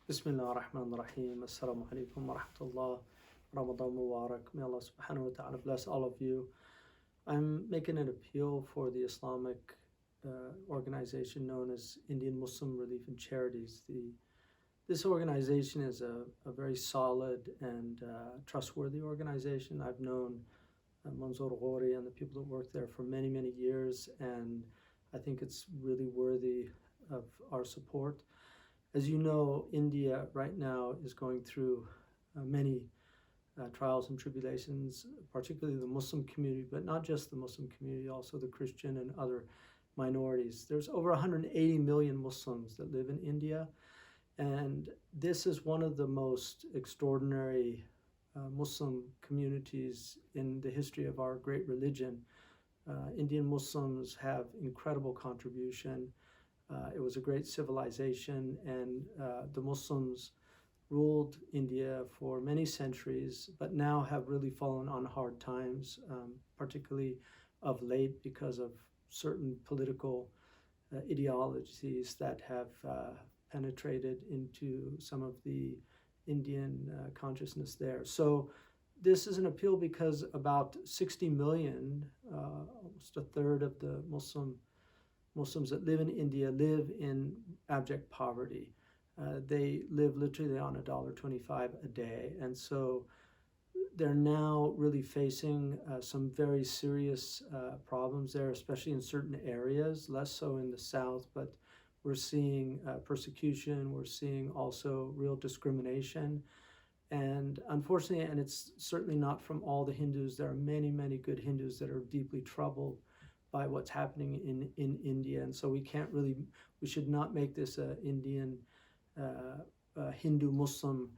Bismillah ar-Rahman ar-Rahim. Assalamu alaikum wa rahmatullah. Ramadan Mubarak. May Allah subhanahu wa ta'ala bless all of you. I'm making an appeal for the Islamic organization known as Indian Muslim Relief and Charities. This organization is a very solid and trustworthy organization. I've known Manzoor Ghori and the people that work there for many, many years, and I think it's really worthy of our support. As you know, India right now is going through many trials and tribulations, particularly the Muslim community, but not just the Muslim community, also the Christian and other minorities. There's over 180 million Muslims that live in India, and this is one of the most extraordinary Muslim communities in the history of our great religion. Indian Muslims have incredible contribution. It was a great civilization, and the Muslims ruled India for many centuries, but now have really fallen on hard times, particularly of late because of certain political ideologies that have penetrated into some of the Indian consciousness there. So this is an appeal because about 60 million, almost a third of the Muslims that live in India live in abject poverty. They live literally on $1.25 a day. And so they're now really facing some very serious problems there, especially in certain areas, less so in the south, but we're seeing persecution, we're seeing also real discrimination. And unfortunately, and it's certainly not from all the Hindus, there are many, many good Hindus that are deeply troubled by what's happening in India. And so we should not make this an Indian Hindu-Muslim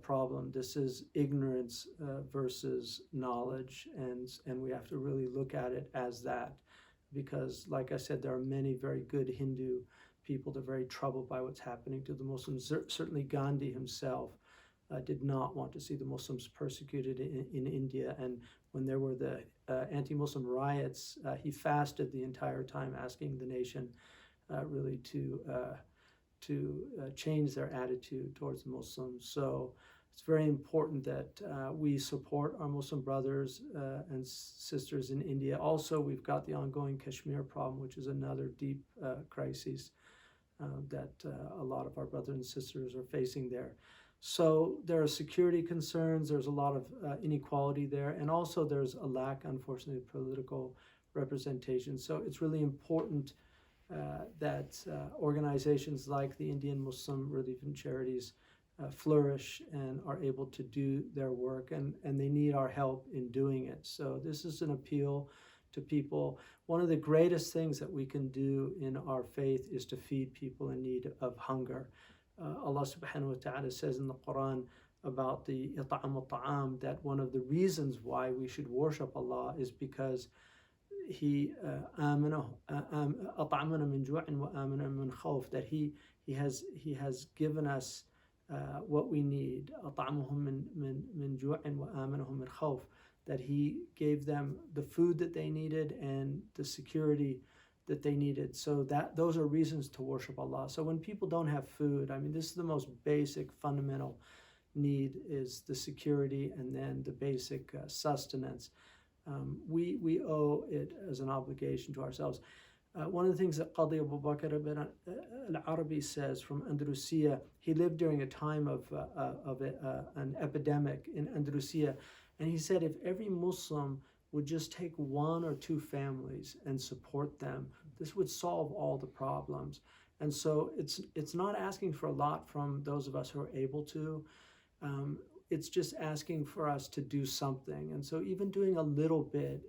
problem. This is ignorance versus knowledge, and we have to really look at it as that, because like I said, there are many very good Hindu people that are very troubled by what's happening to the Muslims. Certainly Gandhi himself did not want to see the Muslims persecuted in India, and when there were the anti-Muslim riots, he fasted the entire time, asking the nation really to change their attitude towards the Muslims. So it's very important that we support our Muslim brothers and sisters in India. Also, we've got the ongoing Kashmir problem, which is another deep crisis that a lot of our brothers and sisters are facing there. So there are security concerns, there's a lot of inequality there, and also there's a lack, unfortunately, of political representation. So it's really important that organizations like the Indian Muslim Relief and Charities flourish and are able to do their work, and they need our help in doing it. So this is an appeal to people. One of the greatest things that we can do in our faith is to feed people in need of hunger. Allah subhanahu wa ta'ala says in the Quran about the it'am al-ta'am that one of the reasons why we should worship Allah is because He at'amana min ju'in wa amana min khawf, that He has given us what we need. At'amahum min ju'in wa amanahum min khawf, that He gave them the food that they needed and the security that they needed. So those are reasons to worship Allah. So when people don't have food, I mean, this is the most basic fundamental need, is the security and then the basic sustenance. We owe it as an obligation to ourselves. One of the things that Qadi Abu Bakr ibn al-Arabi says from Andalusia, he lived during a time of an epidemic in Andalusia, and he said if every Muslim would just take one or two families and support them, this would solve all the problems. And so it's not asking for a lot from those of us who are able to. It's just asking for us to do something. And so even doing a little bit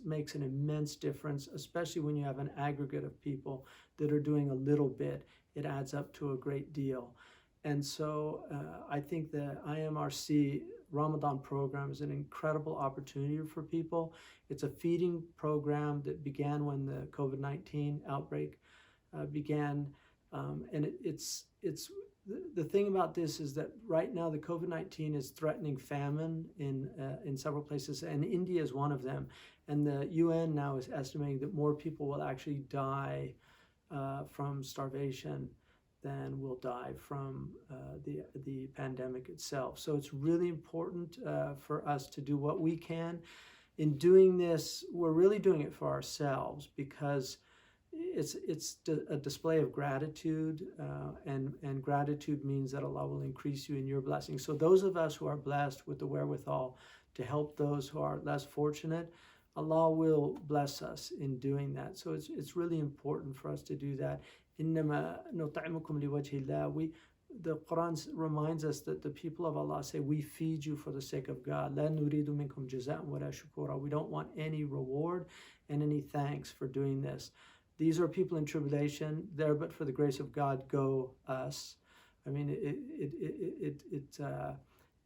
makes an immense difference, especially when you have an aggregate of people that are doing a little bit. It adds up to a great deal. And so I think the IMRC Ramadan program is an incredible opportunity for people. It's a feeding program that began when the COVID-19 outbreak began. And the thing about this is that right now the COVID-19 is threatening famine in several places, and India is one of them. And the UN now is estimating that more people will actually die from starvation than will die from the pandemic itself. So it's really important for us to do what we can. In doing this, we're really doing it for ourselves because it's a display of gratitude, and gratitude means that Allah will increase you in your blessings. So those of us who are blessed with the wherewithal to help those who are less fortunate, Allah will bless us in doing that. So it's really important for us to do that. إِنَّمَا نُطْعِمُكُمْ لِوَجْهِ اللَّهِ. The Quran reminds us that the people of Allah say, we feed you for the sake of God. لَا نُرِيدُ مِنْكُمْ جَزَاءً وَلَا شُكُورًا. We don't want any reward and any thanks for doing this. These are people in tribulation. There, but for the grace of God, go us. I mean,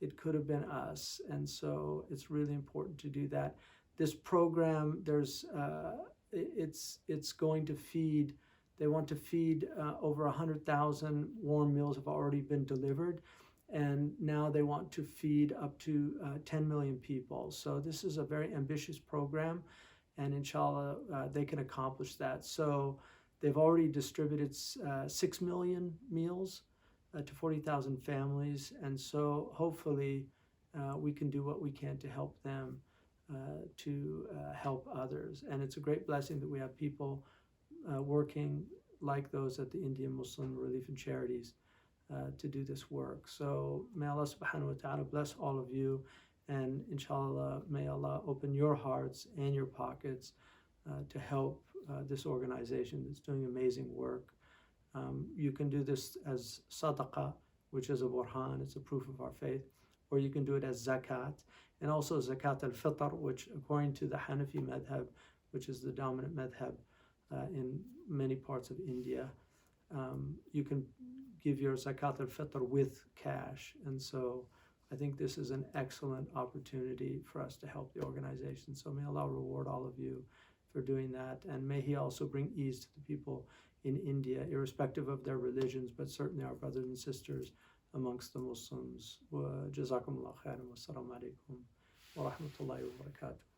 it could have been us, and so it's really important to do that. This program, it's going to feed. They want to feed over 100,000 warm meals have already been delivered, and now they want to feed up to 10 million people. So this is a very ambitious program, and inshallah they can accomplish that. So they've already distributed 6 million meals to 40,000 families, and so hopefully we can do what we can to help them to help others. And it's a great blessing that we have people working like those at the Indian Muslim Relief and Charities to do this work. So may Allah subhanahu wa ta'ala bless all of you, and inshallah may Allah open your hearts and your pockets to help this organization that's doing amazing work. You can do this as sadaqah, which is a burhan, it's a proof of our faith, or you can do it as zakat, and also zakat al-fitr, which according to the Hanafi madhab, which is the dominant madhab in many parts of India, you can give your zakat al-fitr with cash. And so I think this is an excellent opportunity for us to help the organization. So may Allah reward all of you for doing that, and may He also bring ease to the people in India, irrespective of their religions, but certainly our brothers and sisters amongst the Muslims. Wa jazakumullah khairan wa assalamu alaikum wa rahmatullahi wa barakatuh.